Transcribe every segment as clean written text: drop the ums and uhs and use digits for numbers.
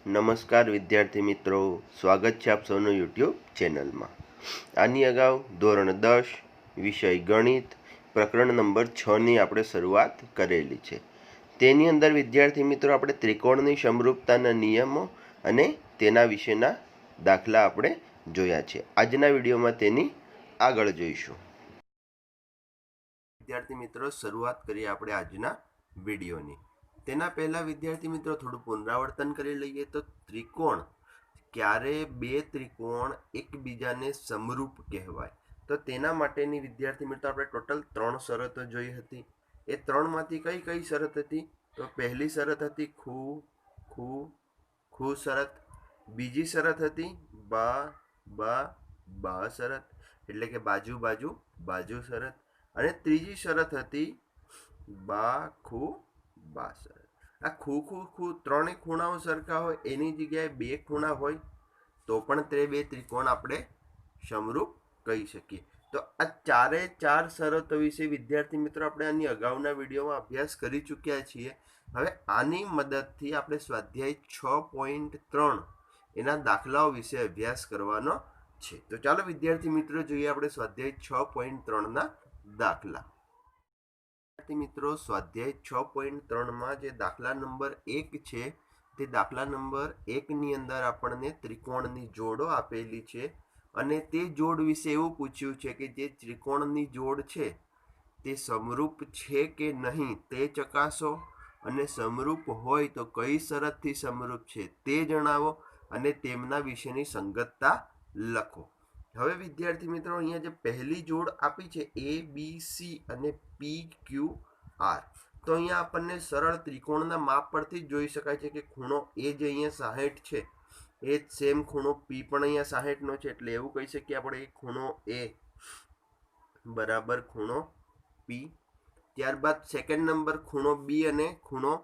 નમસ્કાર વિદ્યાર્થી મિત્રો, સ્વાગત છે આપ સૌનું યુટ્યુબ ચેનલમાં. આની અગાઉ ધોરણ 10 વિષય ગણિત પ્રકરણ નંબર 6ની આપણે શરૂઆત કરેલી છે. તેની અંદર વિદ્યાર્થી મિત્રો આપણે ત્રિકોણની સમરૂપતાના નિયમો અને તેના વિશેના દાખલા આપણે જોયા છે. આજના વિડીયોમાં તેની આગળ જોઈશું. વિદ્યાર્થી મિત્રો, શરૂઆત કરીએ આપણે આજના વિડીયોની. તેના પહેલા વિદ્યાર્થી મિત્રો થોડું પુનરાવર્તન કરી લઈએ તો ત્રિકોણ ક્યારે બે ત્રિકોણ એકબીજાને સમરૂપ કહેવાય, તો તેના માટેની વિદ્યાર્થી મિત્રો આપણે ટોટલ 3 શરતો જોઈ હતી. એ 3માંથી કઈ કઈ શરત હતી? તો પહેલી શરત હતી ખૂ ખૂ ખૂ શરત, બીજી શરત હતી બા બા બા શરત એટલે કે બાજુ બાજુ બાજુ શરત, અને ત્રીજી શરત હતી બા ખૂ બા શરત. આ ખૂ ખૂ ખૂ ત્રણેય ખૂણાઓ સરખા હોય એની જગ્યાએ બે ખૂણા હોય તો પણ તે બે ત્રિકોણ આપણે સમરૂપ કહી શકીએ. તો આ ચારે ચાર શરતો વિશે વિદ્યાર્થી મિત્રો આપણે આની અગાઉના વિડીયોમાં અભ્યાસ કરી ચૂક્યા છીએ. હવે આની મદદથી આપણે સ્વાધ્યાય 6.3 એના દાખલાઓ વિશે અભ્યાસ કરવાનો છે. તો ચાલો વિદ્યાર્થી મિત્રો જોઈએ આપણે સ્વાધ્યાય 6.3ના દાખલા. મિત્રો, સ્વાધ્યાય 6.3માં જે દાખલા નંબર 1 છે તે દાખલા નંબર 1ની અંદર આપણને ત્રિકોણની જોડો આપેલી છે અને તે જોડ વિશે એવું પૂછ્યું છે કે જે ત્રિકોણની જોડ છે તે સમરૂપ છે કે નહીં તે ચકાસો, અને સમરૂપ હોય તો કઈ શરતથી સમરૂપ છે તે જણાવો અને તેમના વિશેની સંગતતા લખો. હવે વિદ્યાર્થી મિત્રો, અહીંયા જે પહેલી જોડ આપી છે ABC અને PQR, તો અહીંયા આપણને સરળ ત્રિકોણના માપ પરથી જોઈ શકાય છે કે ખૂણો એ જે અહીંયા 60 છે એ જ સેમ ખૂણો P પણ અહીંયા 60નો છે, એટલે એવું કહી શકીએ આપણે ખૂણો A બરાબર ખૂણો P. ત્યારબાદ સેકન્ડ નંબર ખૂણો B અને ખૂણો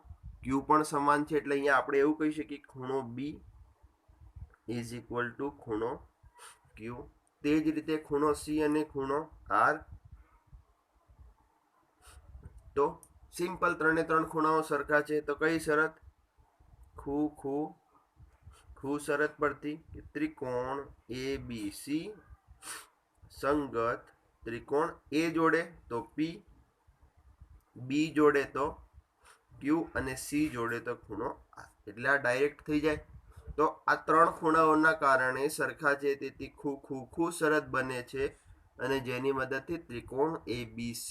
Q પણ સમાન છે, એટલે અહીંયા આપણે એવું કહી શકીએ ખૂણો B ઇઝ ઇક્વલ ટુ ખૂણો Q. તે જ રીતે ખૂણો C અને ખૂણો R, તો સિમ્પલ ત્રણે ત્રણ ખૂણાઓ સરખા છે તો કઈ શરત? ખૂ ખૂ ખૂ શરત પરથી ત્રિકોણ ABC સંગત ત્રિકોણ A જોડે તો P, B જોડે તો Q અને C જોડે તો ખૂણો R. એટલે આ ડાયરેક્ટ થઈ જાય. તો આ ત્રણ ખૂણાઓના કારણે સરખા છે તેથી ખૂ ખૂ ખૂ શરત બને છે અને જેની મદદથી ત્રિકોણ ABC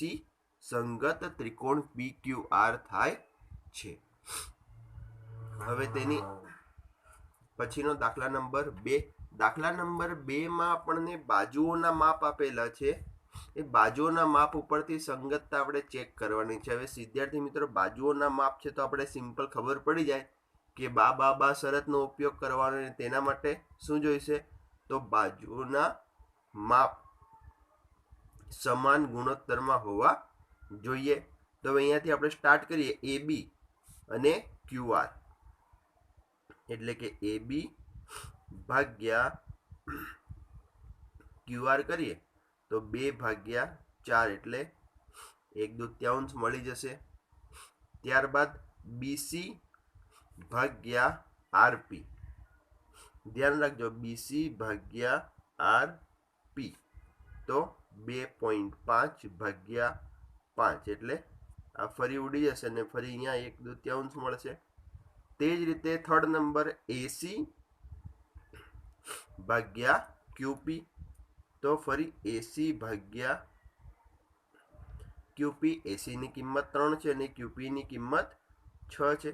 સંગત ત્રિકોણ PQR થાય છે. હવે તેની પછીનો દાખલા નંબર 2. દાખલા નંબર 2માં આપણને બાજુઓના માપ આપેલા છે. એ બાજુઓના માપ ઉપરથી સંગતતા આપણે ચેક કરવાની છે. હવે વિદ્યાર્થી મિત્રો, બાજુઓના માપ છે તો આપણે સિમ્પલ ખબર પડી જાય કે બા બા બા શરતનો ઉપયોગ કરવાનો. તેના માટે શું જોઈશે? તો બાજુઓના માપ સમાન ગુણોત્તરમાં હોવા જોઈએ. તો હવે અહીંયાથી આપણે સ્ટાર્ટ કરીએ AB અને QR, એટલે કે AB ભાગ્યા QR કરીએ તો 2/4 એટલે 1/2 મળી જશે. ત્યારબાદ BC ભાગ્યા RP, ધ્યાન રાખજો BC ભાગ્યા RP તો 2.5/5 એટલે આ ફરી ઉડી જશે અને ફરી અહીંયા 1/2 મળશે. તે જ રીતે થર્ડ નંબર AC ભાગ્યા QP, તો ફરી AC ભાગ્યા QP. AC ની કિંમત 3 છે અને QP ની કિંમત 6 છે,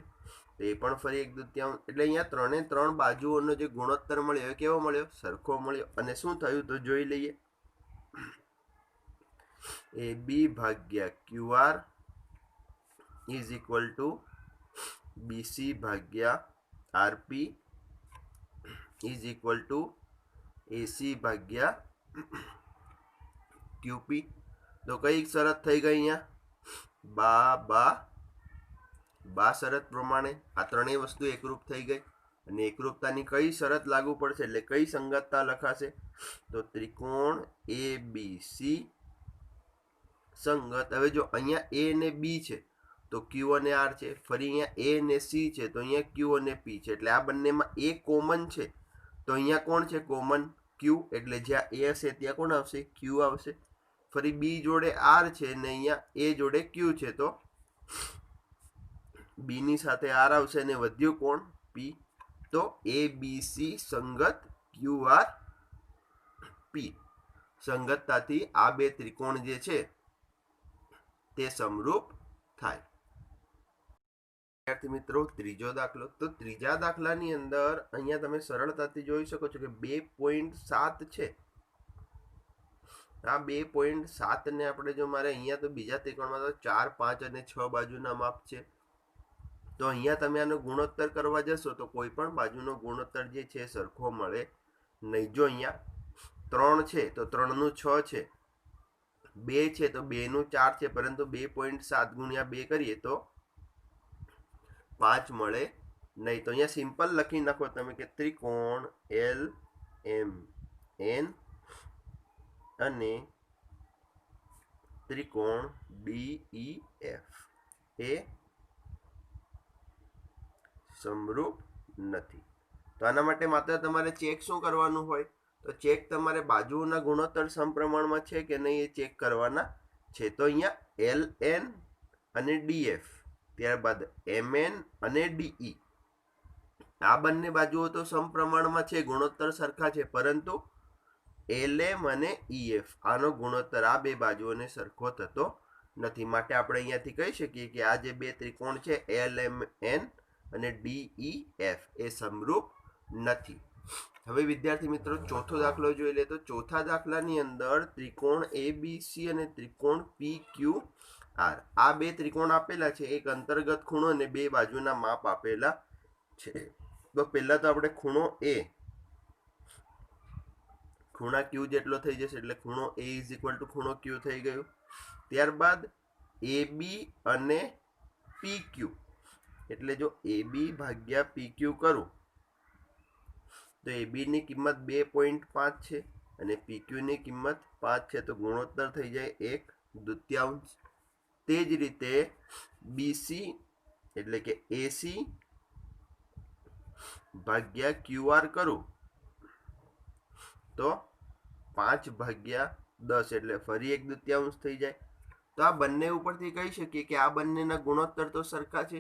તો એ પણ ફરી 1/2. એટલે અહીંયા ત્રણે ત્રણ બાજુઓનો જે ગુણોત્તર મળ્યો એ કેવો મળ્યો? સરખો મળ્યો. અને શું થયું તો જોઈ લઈએ. AB ભાગ્યા QR is equal to BC ભાગ્યા RP is equal to AC ભાગ્યા QP. તો કઈ શરત થઈ ગઈ અહીંયા? બા બા બા શરત પ્રમાણે આ ત્રણેય વસ્તુ એકરૂપ થઈ ગઈ. અને એકરૂપતાની કઈ શરત લાગુ પડશે એટલે કઈ સંગતતા લખાશે? તો ત્રિકોણ ABC સંગત. હવે જો અહીંયા A અને B છે તો ક્યુ અને આર છે. ફરી અહીંયા એ અને સી છે તો અહીંયા ક્યુ અને પી છે. એટલે આ બંનેમાં એ કોમન છે તો અહીંયા કોણ છે કોમન? ક્યુ. એટલે જ્યાં એ હશે ત્યાં કોણ આવશે? ક્યુ આવશે. ફરી બી જોડે આર છે ને અહીંયા એ જોડે ક્યુ છે તો બી ની સાથે આર આવશે અને વધ્યું કોણ? પી. તો એ બી સી સંગત ક્યુ આર પી. સંગતતાથી આ બે ત્રિકોણ જે છે તે સમરૂપ થાય. વિદ્યાર્થી મિત્રો, ત્રીજો દાખલો. તો ત્રીજા દાખલાની અંદર અહીંયા તમે સરળતાથી જોઈ શકો છો કે 2.7 છે. આ 2.7 ને આપણે જો મારે અહીંયા તો બીજા ત્રિકોણમાં તો 4, 5 અને 6 બાજુના માપ છે. તો અહીંયા તમે આનો ગુણોત્તર કરવા જશો તો કોઈ પણ બાજુનો ગુણોત્તર જે છે સરખો મળે નહીં. જો અહીંયા 3 છે તો 3 નું 6 છે, 2 છે તો 2 નું 4 છે, પરંતુ 2.7 ગુણ્યા 2 કરીએ તો 5 મળે નહીં. તો અહીંયા સિમ્પલ લખી નાખો તમે કે ત્રિકોણ એલ એમ એન અને ત્રિકોણ ડીઈ એફ એ સમરૂપ નથી. તો આના માટે માત્ર તમારે ચેક શું કરવાનું હોય? તો ચેક તમારે બાજુઓના ગુણોત્તર સમપ્રમાણમાં છે કે નહીં એ ચેક કરવાના છે. તો અહીંયા એલ એન અને ડીએફ, ત્યારબાદ એમએન અને ડીઈ, આ બંને બાજુઓ તો સમપ્રમાણમાં છે, ગુણોત્તર સરખા છે, પરંતુ એલએમ અને ઈએફ આનો ગુણોત્તર આ બે બાજુઓને સરખો થતો નથી. માટે આપણે અહીંયાથી કહી શકીએ કે આ જે બે ત્રિકોણ છે એલ એમ એન અને ડીઈ એફ એ સમરૂપ નથી. હવે વિદ્યાર્થી મિત્રો ચોથો દાખલો જોઈ લે. તો ચોથા દાખલાની અંદર ત્રિકોણ એબીસી અને ત્રિકોણ પી ક્યુ આર, આ બે ત્રિકોણ આપેલા છે. એક અંતર્ગત ખૂણો અને બે બાજુના માપ આપેલા છે. તો પહેલા તો આપણે ખૂણો એ, ખૂણા ક્યુ જેટલો થઈ જશે એટલે ખૂણો એ ઇઝ ઇક્વલ ટુ ખૂણો ક્યુ થઈ ગયું. ત્યારબાદ એ બી અને પી ક્યુ, એટલે જો એ બી ભાગ્યા પી ક્યુ કરું તો એ બી ની કિંમત 2.5 છે અને પી ક્યુ ની કિંમત 5 છે. તો ગુણોત્તર થઈ જાય 1/2. તે જ રીતે બીસી એટલે કે એસી ભાગ્યા ક્યુઆર કરું તો 5/10 એટલે ફરી 1/2 થઈ જાય. તો આ બંને ઉપરથી કહી શકીએ કે આ બંનેના ગુણોત્તર તો સરખા છે.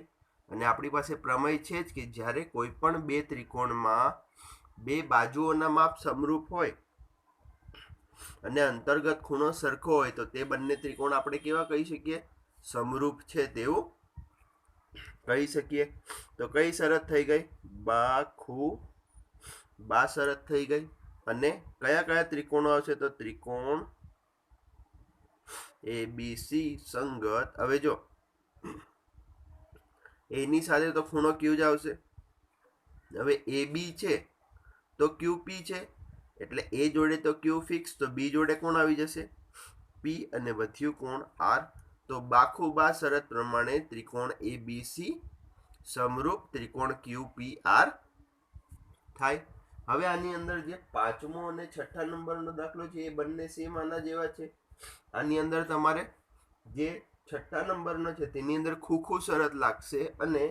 અને આપણી પાસે પ્રમેય છે જ કે જ્યારે કોઈ પણ બે ત્રિકોણમાં બે બાજુઓના માપ સમરૂપ હોય અને અંતર્ગત ખૂણો સરખો હોય તો તે બંને ત્રિકોણ આપણે કેવા કહી શકીએ? સમરૂપ છે તેવું કહી શકીએ. તો કઈ શરત થઈ ગઈ? બા શરત થઈ ગઈ. અને કયા કયા ત્રિકોણો આવશે? તો ત્રિકોણ એબીસી સંગત, હવે જો એની સાથે તો ખૂણો ક્યુ જ આવશે. હવે એ બી છે તો ક્યુ પી છે, એટલે એ જોડે તો ક્યુ ફિક્સ, તો બી જોડે કોણ આવી જશે? પી, અને વધ્યું કોણ? આર. તો બા શરત પ્રમાણે ત્રિકોણ એબીસી સમરૂપ ત્રિકોણ ક્યુ પી આર થાય. હવે આની અંદર જે પાંચમો અને છઠ્ઠા નંબરનો દાખલો છે એ બંને સેમ આના જેવા છે. આની અંદર તમારે જે છઠ્ઠા નંબરનો છે તેની અંદર ખૂખું શરત લાગશે અને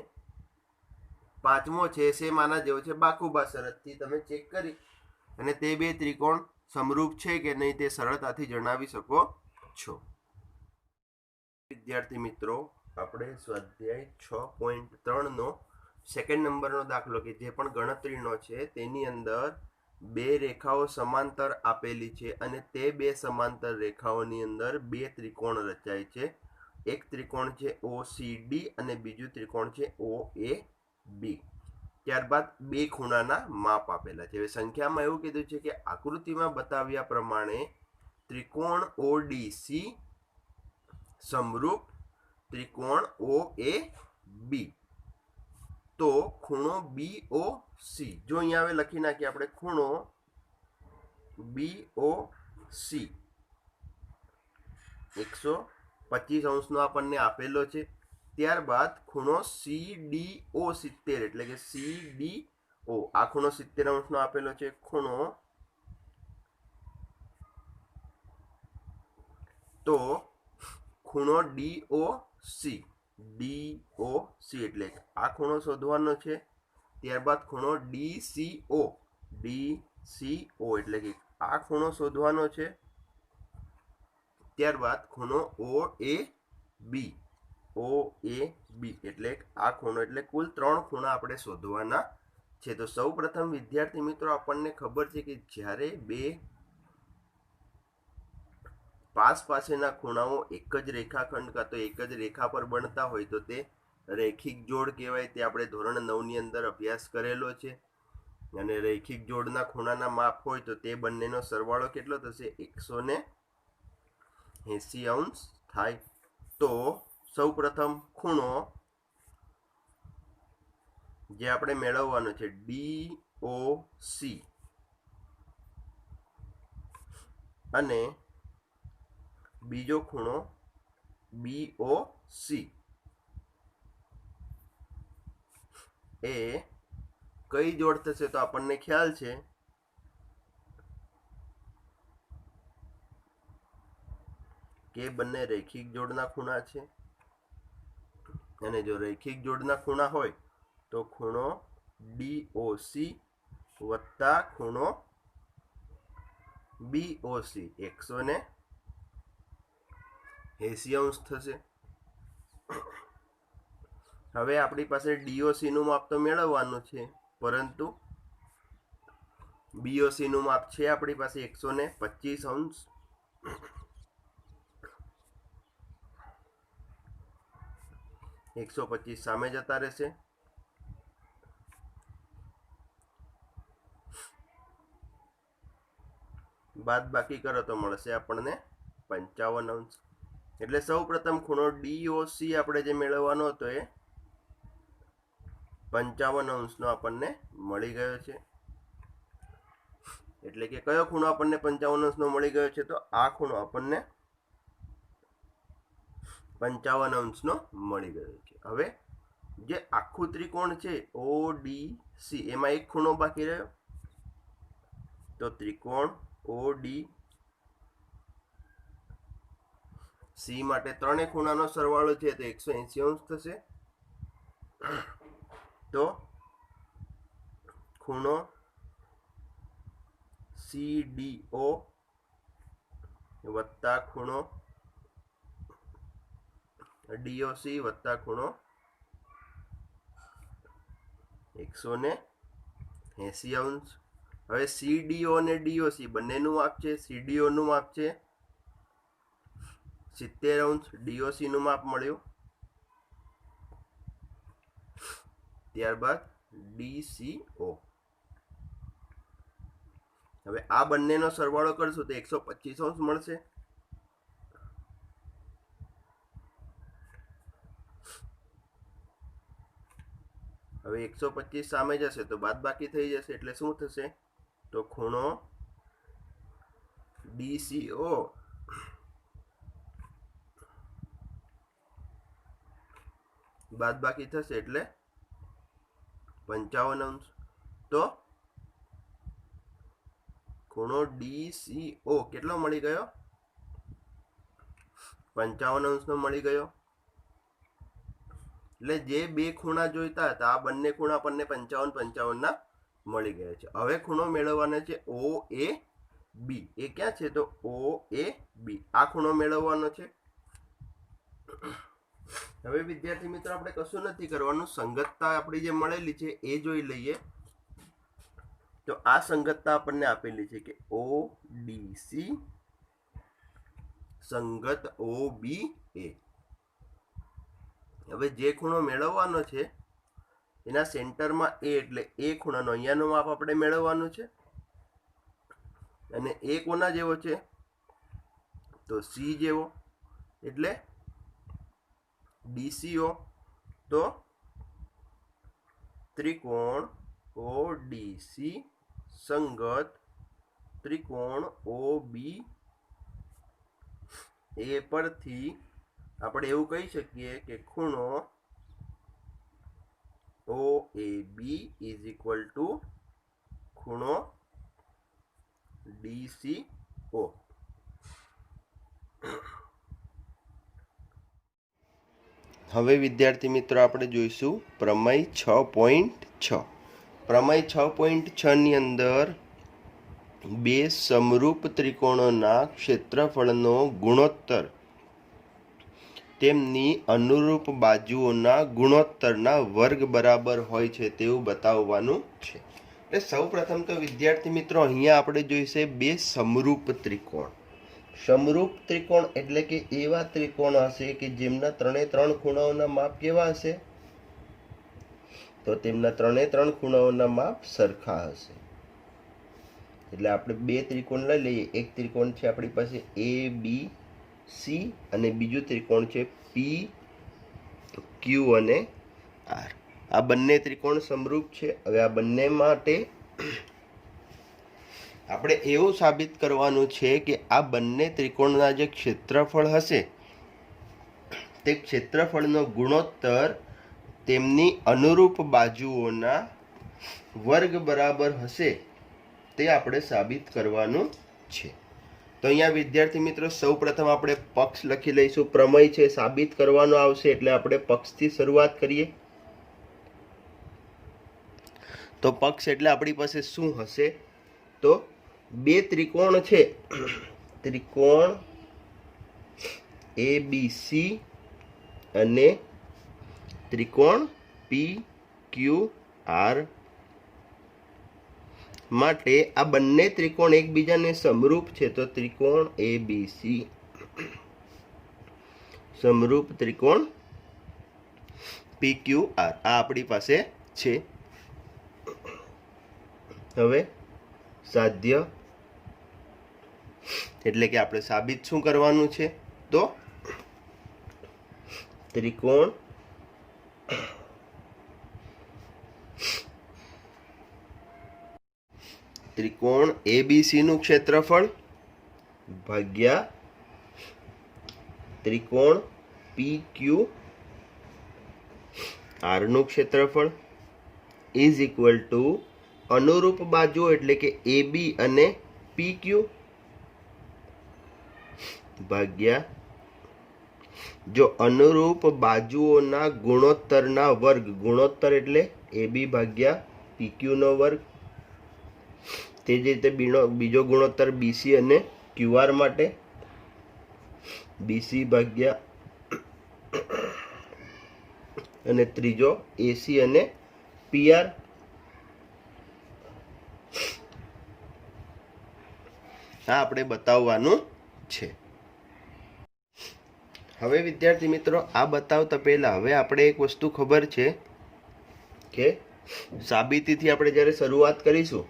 પાંચમો છે સેમ આના જેવો છે. બા શરતથી તમે ચેક કરી અને તે બે ત્રિકોણ સમરૂપ છે કે નહીં તે સરળતાથી જણાવી શકો છો. વિદ્યાર્થી મિત્રો, આપણે સ્વાધ્યાય 6.3 નો સેકન્ડ નંબરનો દાખલો કે જે પણ ગણતરીનો છે તેની અંદર બે રેખાઓ સમાંતર આપેલી છે અને તે બે સમાંતર રેખાઓની અંદર બે ત્રિકોણ રચાય છે. એક ત્રિકોણ છે OCD અને બીજું ત્રિકોણ છે OAB. ત્યારબાદ બે ખૂણાના માપ આપેલા છે. હવે સંખ્યામાં એવું કીધું છે કે આકૃતિમાં બતાવ્યા પ્રમાણે ત્રિકોણ ODC સમરૂપ ત્રિકોણ OAB. તો ખૂણો BOC, જો અહીંયા હવે લખી નાખીએ આપણે ખૂણો BOC 125 નો આપણને આપેલો છે. ત્યારબાદ ખૂણો CDO 70, એટલે કે CDO આ ખૂણો 70 નો આપેલો છે. ખૂણો તો ખૂણો DOC DOC એટલે આ ખૂણો શોધવાનો છે. ત્યારબાદ ખૂણો DCO એટલે કે આ ખૂણો શોધવાનો છે. ત્યારબાદ ખૂણો OAB એટલે આ ખૂણો, એટલે કુલ 3 ખૂણા આપણે શોધવાના છે. તો સૌ પ્રથમ વિદ્યાર્થી મિત્રો આપણને ખબર છે કે જ્યારે બે પાસેના ખૂણાઓ એક જ રેખાખંડ કાં તો એક જ રેખા પર બનતા હોય તો તે રૈખિક જોડ કહેવાય. તે આપણે ધોરણ 9 ની અંદર અભ્યાસ કરેલો છે. અને રૈખિક જોડના ખૂણાના માપ હોય તો તે બંનેનો સરવાળો કેટલો થશે? 180 અંશ થાય. તો સૌ પ્રથમ ખૂણો જે આપણે મેળવવાનો છે DOC અને બીજો ખૂણો BOC એ કઈ જોડ થશે? તો આપણને ખ્યાલ છે કે બંને રૈખિક જોડના ખૂણા છે. અને જો રૈખિક જોડના ખૂણા હોય તો ખૂણો DOC વત્તા ખૂણો BOC 180 અંશ થશે. હવે આપણી પાસે DOC નું માપ તો મેળવવાનું છે, પરંતુ BOC નું માપ છે આપણી પાસે 125 અંશ. ,125 સામે જતા રહેશે. બાદ બાકી કરો તો મળશે આપણને 55 અંશ. એટલે સૌ પ્રથમ ખૂણો DOC આપણે જે મેળવવાનો હતો એ 55 અંશનો આપણને મળી ગયો છે. એટલે કે કયો ખૂણો આપણને 55 અંશનો મળી ગયો છે? તો આ ખૂણો આપણને 55 અંશનો મળી ગયો છે. હવે જે આખું ત્રિકોણ છે ODC એમાં એક ખૂણો બાકી રહ્યો. તો ત્રિકોણ ODC માટે ત્રણેય ખૂણાનો સરવાળો છે તો 180 અંશ થશે. તો ખૂણો CDO વત્તા ખૂણો DOC વત્તા ખૂણો 180 અંશ. હવે CDO અને DOC બંનેનું માપ છે. CDO નું માપ છે 70 અંશ. DOC નું માપ મળ્યું. ત્યારબાદ DCO. હવે આ બંનેનો સરવાળો કરશું તો 125 અંશ મળશે. હવે 125 સામે જશે તો બાદ બાકી થઈ જશે. એટલે શું થશે? તો ખૂણો DCO બાદ બાકી થશે એટલે 55 અંશ. તો ખૂણો DCO કેટલો મળી ગયો? 55 અંશનો મળી ગયો. એટલે જે બે ખૂણા જોઈતા હતા આ બંને ખૂણા આપણને 55 ના મળી ગયા છે. હવે ખૂણો મેળવવાનો છે OAB. એ ક્યાં છે? તો OAB આ ખૂણો મેળવવાનો છે. હવે વિદ્યાર્થી મિત્રો આપણે કશું નથી કરવાનું. સંગતતા આપણી જે મળેલી છે એ જોઈ લઈએ. તો આ સંગતતા આપણને આપેલી છે કે ODC સંગત OBA. હવે જે ખૂણો મેળવવાનો છે એના સેન્ટરમાં A એટલે એ ખૂણાનો અહીંયાનું માપ આપણે મેળવવાનું છે. અને એ કોના જેવો છે? તો C જેવો. એટલે DCO. તો ત્રિકોણ ODC સંગત ત્રિકોણ OBA પરથી આપણે એવું કહી શકીએ કે ખૂણો OAB ઇઝ ઇક્વલ ટુ ખૂણો DCO. હવે વિદ્યાર્થી મિત્રો આપણે જોઈશું પ્રમેય 6.6. પ્રમેય 6.6ની અંદર બે સમરૂપ ત્રિકોણોના ક્ષેત્રફળનો ગુણોત્તર તેમની અનુરૂપ બાજુઓના ગુણોત્તરના વર્ગ બરાબર હોય છે તેવું બતાવવાનું છે. એટલે સૌ પ્રથમ તો વિદ્યાર્થી મિત્રો અહીંયા આપણે જોઈશે બે સમરૂપ ત્રિકોણ. સમરૂપ ત્રિકોણ એટલે કે એવા ત્રિકોણ હશે કે જેમના ત્રણે ત્રણ ખૂણાઓના માપ કેવા હશે? તો તેમના ત્રણે ત્રણ ખૂણાઓના માપ સરખા હશે. એટલે આપણે બે ત્રિકોણ લઈ લઈએ. એક ત્રિકોણ છે આપણી પાસે એ બી સી અને બીજું ત્રિકોણ છે પી ક્યુ અને આર. આ બંને ત્રિકોણ સમરૂપ છે. હવે આ બંને માટે આપણે એવું સાબિત કરવાનું છે કે આ બંને ત્રિકોણના જે ક્ષેત્રફળ હશે તે ક્ષેત્રફળનો ગુણોત્તર તેમની અનુરૂપ બાજુઓના વર્ગ બરાબર હશે તે આપણે સાબિત કરવાનું છે. તો અહીંયા વિદ્યાર્થી મિત્રો સૌ પ્રથમ આપણે પક્ષ લખી લઈશું. પ્રમેય છે સાબિત કરવાનો આવશે એટલે આપણે પક્ષથી શરૂઆત કરીએ. તો પક્ષ એટલે આપણી પાસે શું હશે? તો બે ત્રિકોણ છે, ત્રિકોણ એ બી સી અને ત્રિકોણ પી ક્યુ આર માટે આ બંને ત્રિકોણ એકબીજાને સમરૂપ છે. તો ત્રિકોણ એ બી સી સમરૂપ ત્રિકોણ પી ક્યુ આર આ આપણી પાસે છે. હવે સાધ્ય એટલે કે આપણે સાબિત શું કરવાનું છે? તો ત્રિકોણ એબીસી નું ક્ષેત્રફળ ભાગ્યા ત્રિકોણ પી ક્યુ આર નું ક્ષેત્રફળ ઇઝ ઇક્વલ ટુ અનુરૂપ બાજુઓ એટલે કે એ બી અને પી ક્યુ ભાગ્યા જો અનુરૂપ બાજુઓના ગુણોત્તરના વર્ગ. ગુણોત્તર એટલે એ બી ભાગ્યા પી ક્યુ નો વર્ગ. તે જ રીતે બીજો ગુણોત્તર બીસી અને ક્યુઆર માટે બીસી ભાગ્યા અને ત્રીજો એસી અને પીઆર. આ આપણે બતાવવાનું છે. હવે વિદ્યાર્થી મિત્રો આ બતાવતા પહેલા હવે આપણે એક વસ્તુ ખબર છે કે સાબિતીથી આપણે જ્યારે શરૂઆત કરીશું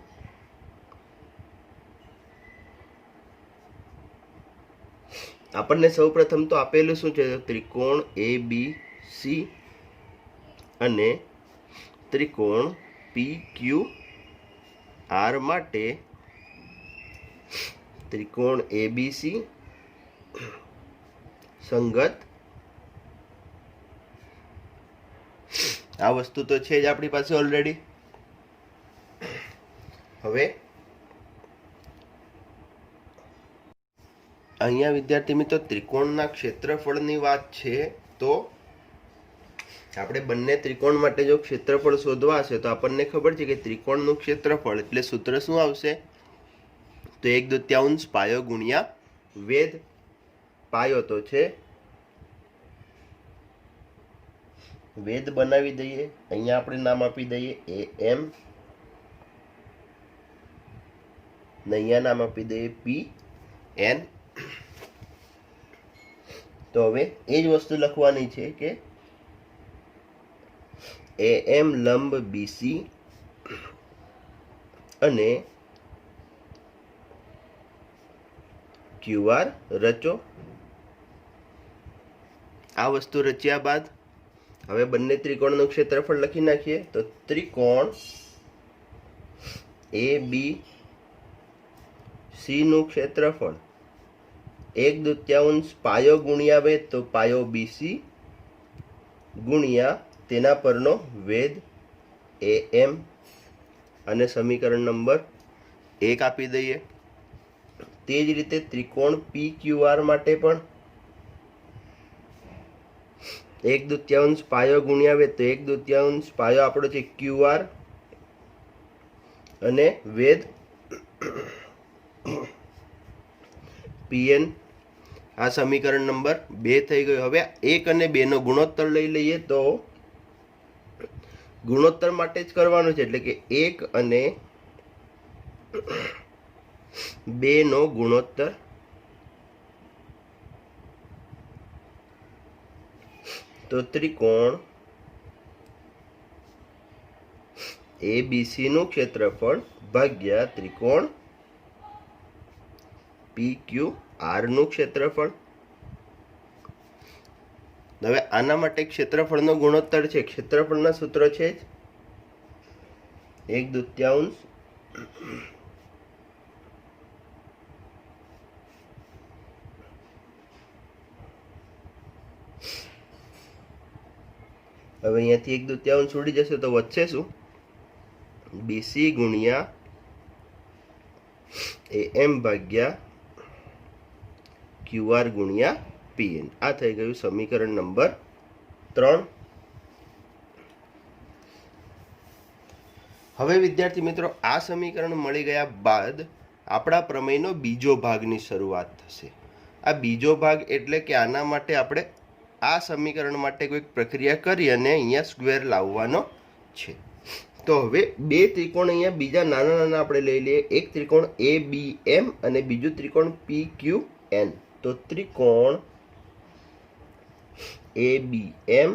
આપણને સૌ પ્રથમ તો આપેલું શું છે? ત્રિકોણ એ બી સી અને ત્રિકોણ પી ક્યુ આર માટે ત્રિકોણ એબીસી સંગત આ વસ્તુ તો છે જ આપણી પાસે ઓલરેડી. હવે અહીંયા વિદ્યાર્થી મિત્રો ત્રિકોણના ક્ષેત્રફળની વાત છે. તો આપણે બંને ત્રિકોણ માટે જો ક્ષેત્રફળ શોધવા હશે તો આપણને ખબર છે કે ત્રિકોણનું ક્ષેત્રફળ એટલે સૂત્ર શું આવશે? તો 1/2 પાયો ગુણ્યા વેધ. પાયો તો છે, વેધ બનાવી દઈએ. અહીંયા આપણે નામ આપી દઈએ એ એમ ને અહીંયા નામ આપી દઈએ પી એન. તો હવે એ જ વસ્તુ લખવાની છે કે એ એમ લંબ બીસી અને ક્યુઆર રચો. આ વસ્તુ રચ્યા બાદ હવે બંને ત્રિકોણનું ક્ષેત્રફળ લખી નાખીએ. તો ત્રિકોણ એ બી સી નું ક્ષેત્રફળ 1/2 પાયો ગુણ્યા વેધ. તો પાયો બીસી ગુણ્યા તેના પરનો વેધ એ એમ અને સમીકરણ નંબર 1 આપી દઈએ. તે જ રીતે ત્રિકોણ પી ક્યુ આર માટે પણ 1/2 પાયો ગુણ્યા વેધ, તો 1/2 પાયો આપણો છે QR અને વેધ PN. આ સમીકરણ નંબર 2 થઈ ગયું. હવે 1 અને 2 નો ગુણોત્તર લઈ લઈએ. તો ગુણોત્તર માટે જ કરવાનું છે, એટલે કે 1 અને 2 નો ગુણોત્તર. તો ત્રિકોણ ABC નું ક્ષેત્રફળ ભાગ્યા ત્રિકોણ PQR નું ક્ષેત્રફળ. હવે આના માટે ક્ષેત્રફળનો ગુણોત્તર છે, ક્ષેત્રફળના સૂત્ર છે 1/2. હવે અહીંયાથી 1/2 છોડી જશે તો વધશે શું? BC ગુણ્યા AM ભાગ્યા QR ગુણ્યા PN. આ થઈ ગયું સમીકરણ નંબર 3. હવે વિદ્યાર્થી મિત્રો, આ સમીકરણ મળી ગયા બાદ આપણા પ્રમેયનો બીજો ભાગની શરૂઆત થશે. આ બીજો ભાગ એટલે કે આના માટે આપણે આ સમીકરણ માટે કોઈક પ્રક્રિયા કરી અને અહીંયા સ્ક્વેર લાવવાનો છે. તો હવે બે ત્રિકોણ અહીંયા બીજા નાના નાના આપણે લઈ લઈએ. એક ત્રિકોણ ABM અને બીજું ત્રિકોણ PQN. તો ત્રિકોણ ABM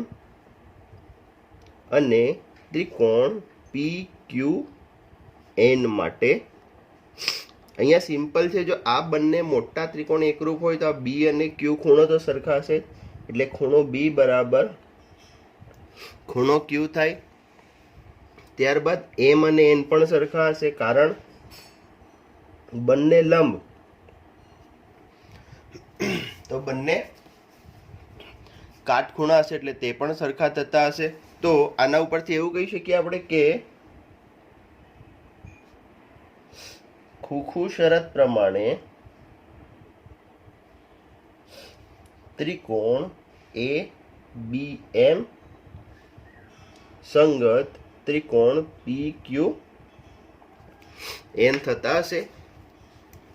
અને ત્રિકોણ PQN માટે અહીંયા સિમ્પલ છે. જો આ બંને મોટા ત્રિકોણ એકરૂપ હોય તો આ B અને Q ખૂણો તો સરખા હશે, એટલે ખૂણો B બરાબર ખૂણો Q થાય. ત્યારબાદ M અને N પણ સરખા હશે, કારણ બંને લંબ, તો બંને કાટખૂણા હશે એટલે તે પણ સરખા થતા હશે. તો આના ઉપરથી એવું કહી શકીએ આપણે કે ખુખુ શરત પ્રમાણે ત્રિકોણ ABM સંગત ત્રિકોણ PQN થતા હશે.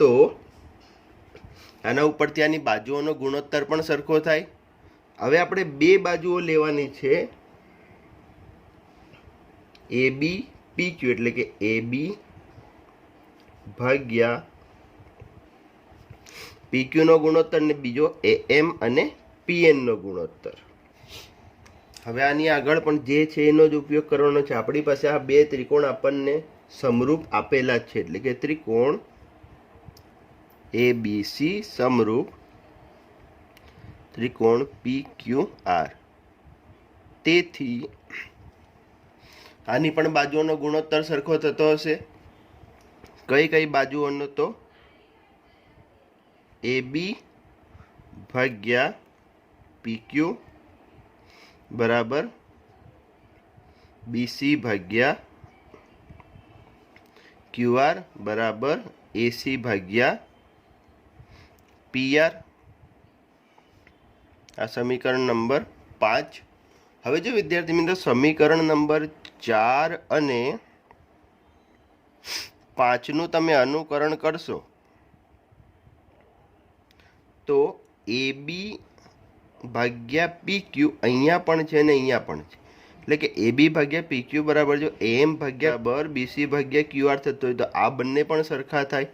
તો આના ઉપરથી આની બાજુઓનો ગુણોત્તર પણ સરખો થાય. હવે આપણે બે બાજુઓ લેવાની છે, AB PQ, એટલે કે AB ભાગ્યા PQ નો ગુણોત્તર ને બીજો AM અને PN નો ગુણોત્તર. હવે આની આગળ પણ જે છે એનો જ ઉપયોગ કરવાનો છે. આપણી પાસે આ બે ત્રિકોણ આપણને સમરૂપ આપેલા જ છે, એટલે કે ત્રિકોણ ABC સમરૂપ ત્રિકોણ PQR. તેથી આની પણ બાજુઓનો ગુણોત્તર સરખો થતો હશે. કઈ કઈ બાજુઓનો? તો AB ભાગ્યા PQ બરાબર BC ભાગ્યા QR બરાબર AC ભાગ્યા PR. આ સમીકરણ નંબર 5. હવે જો વિદ્યાર્થી મિત્રો સમીકરણ નંબર 4 અને 5 નું તમે અનુકરણ કરશો તો AB ભાગ્યા PQ અહીંયા પણ છે ને અહીંયા પણ છે, એટલે કે AB ભાગ્યા PQ બરાબર જો AM ભાગ્યા બરાબર BC ભાગ્યા QR થતો હોય તો આ બંને પણ સરખા થાય.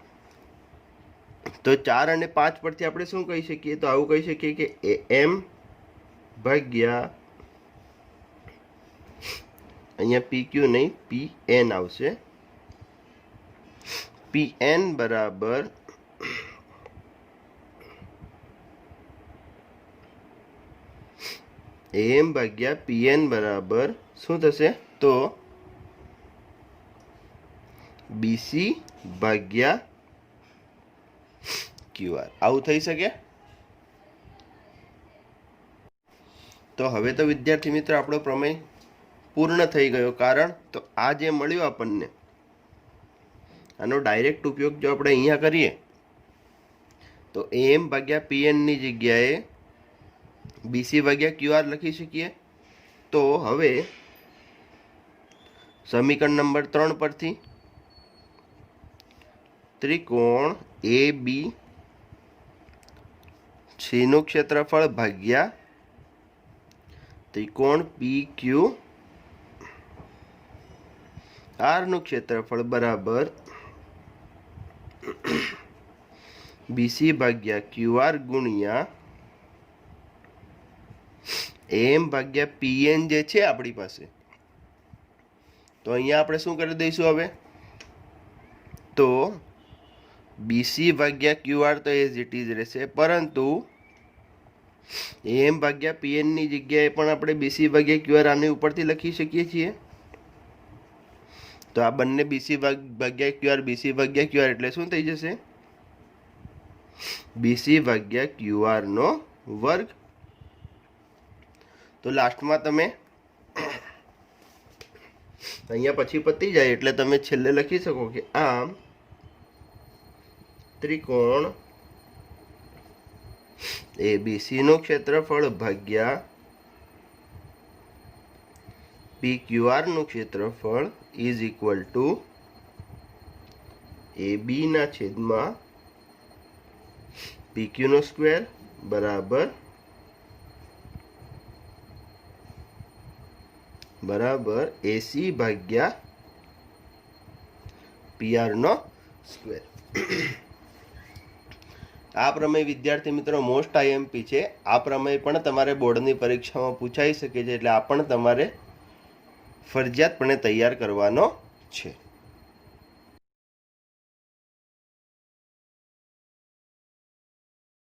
તો 4 અને 5 પરથી આપણે શું કહી શકીએ? તો આવું કહી શકીએ કે AM ભાગ્યા અહીંયા PQ નહીં PN આવશે. PN બરાબર AM ભાગ્યા PN બરાબર શું થશે? તો BC ભાગ્યા QR. આવું થઈ શકે. તો હવે તો વિદ્યાર્થી મિત્ર આપણો પ્રમેય પૂર્ણ થઈ ગયો. કારણ તો આ જે મળ્યું આપણને, આનો ડાયરેક્ટ ઉપયોગ જો આપણે અહીંયા કરીએ તો AM ભાગ્યા PN ની જગ્યાએ BC ભાગ્યા QR લખી શકીએ. તો હવે સમીકરણ નંબર 3 પરથી ત્રિકોણ AB નું ક્ષેત્રફળ ભાગ્યા ત્રિકોણ PQR નું ક્ષેત્રફળ બરાબર BC ભાગ્યા QR ગુણ્યા AM ભાગ્યા PN જે છે આપણી પાસે. તો અહીંયા આપણે શું કરી દઈશું હવે? તો BC ભાગ્યા QR તો એઝ ઇટ ઇઝ રહેશે, પરંતુ AM ભાગ્યા PN ની જગ્યાએ પણ આપણે BC ભાગ્યા QR આની ઉપરથી લખી શકીએ છીએ. તો આ બંને BC ભાગ્યા QR BC ભાગ્યા QR એટલે શું થઈ જશે? BC ભાગ્યા QR નો વર્ગ. તો લાસ્ટમાં તમે અહીંયા પછી પતી જાય એટલે તમે છેલ્લે લખી શકો કે આમ ત્રિકોણ ABC નું ક્ષેત્રફળ ભાગ્યા PQR નું ક્ષેત્રફળ ઇઝ ઇક્વલ ટુ AB ના છેદમાં PQ નો સ્ક્વેર બરાબર AC ભાગ્યા PR નો સ્ક્વેર. આ પ્રમેય વિદ્યાર્થી મિત્રો મોસ્ટ IMP છે. આ પ્રમેય પણ તમારે બોર્ડની પરીક્ષામાં પૂછાઈ શકે છે, એટલે આ પણ તમારે ફરજિયાતપણે તૈયાર કરવાનો છે.